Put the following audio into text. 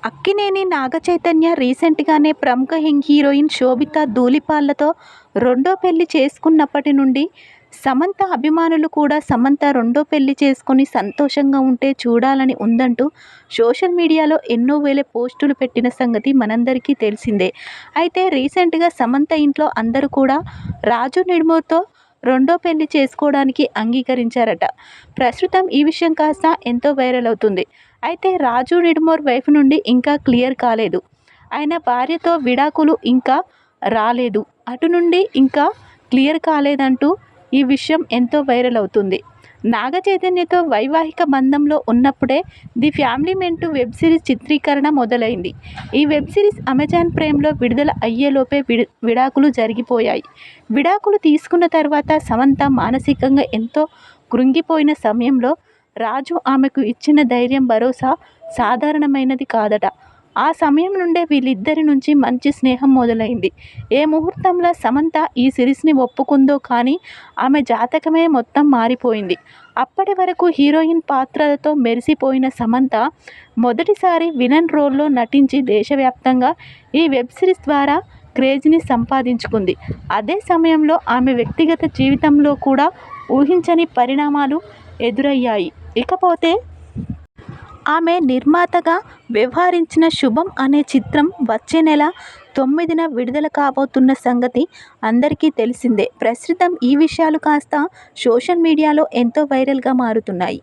అక్కినేని నాగచైతన్య రీసెంట్గానే ప్రముఖ హీరోయిన్ శోభిత ధూళిపాళ్లతో రెండో పెళ్లి చేసుకున్నప్పటి నుండి సమంత అభిమానులు కూడా సమంత రెండో పెళ్లి చేసుకుని సంతోషంగా ఉంటే చూడాలని ఉందంటూ సోషల్ మీడియాలో ఎన్నో వేల పోస్టులు పెట్టిన సంగతి మనందరికీ తెలిసిందే. అయితే రీసెంట్గా సమంత ఇంట్లో అందరూ కూడా రాజు నిడుమూర్తో రెండో పెళ్లి చేసుకోవడానికి అంగీకరించారట. ప్రస్తుతం ఈ విషయం కాస్త ఎంతో వైరల్ అవుతుంది. అయితే రాజు నిడుమూర్ వైఫ్ నుండి ఇంకా క్లియర్ కాలేదు. ఆయన భార్యతో విడాకులు ఇంకా రాలేదు, అటు నుండి ఇంకా క్లియర్ కాలేదంటూ ఈ విషయం ఎంతో వైరల్ అవుతుంది. నాగ చైతన్యతో వైవాహిక బంధంలో ఉన్నప్పుడే the family men to web series చిత్రీకరణ మొదలైంది. ఈ వెబ్ సిరీస్ అమెజాన్ ప్రైమ్లో విడుదల అయ్యేలోపే విడాకులు జరిగిపోయాయి. విడాకులు తీసుకున్న తర్వాత సమంత మానసికంగా ఎంతో కృంగిపోయిన సమయంలో రాజు ఆమెకు ఇచ్చిన ధైర్యం, భరోసా సాధారణమైనది కాదట. ఆ సమయం నుండే వీళ్ళిద్దరి నుంచి మంచి స్నేహం మొదలైంది. ఏ ముహూర్తంలో సమంత ఈ సిరీస్ని ఒప్పుకుందో కానీ ఆమె జాతకమే మొత్తం మారిపోయింది. అప్పటి వరకు హీరోయిన్ పాత్రలతో మెరిసిపోయిన సమంత మొదటిసారి విలన్ రోల్లో నటించి దేశవ్యాప్తంగా ఈ వెబ్ సిరీస్ ద్వారా క్రేజ్ని సంపాదించుకుంది. అదే సమయంలో ఆమె వ్యక్తిగత జీవితంలో కూడా ఊహించని పరిణామాలు ఎదురయ్యాయి. ఇకపోతే ఆమె నిర్మాతగా వ్యవహరించిన శుభం అనే చిత్రం వచ్చే నెల 9న విడుదల కాబోతున్న సంగతి అందరికీ తెలిసిందే. ప్రస్తుతం ఈ విషయాలు కాస్త సోషల్ మీడియాలో ఎంతో వైరల్గా మారుతున్నాయి.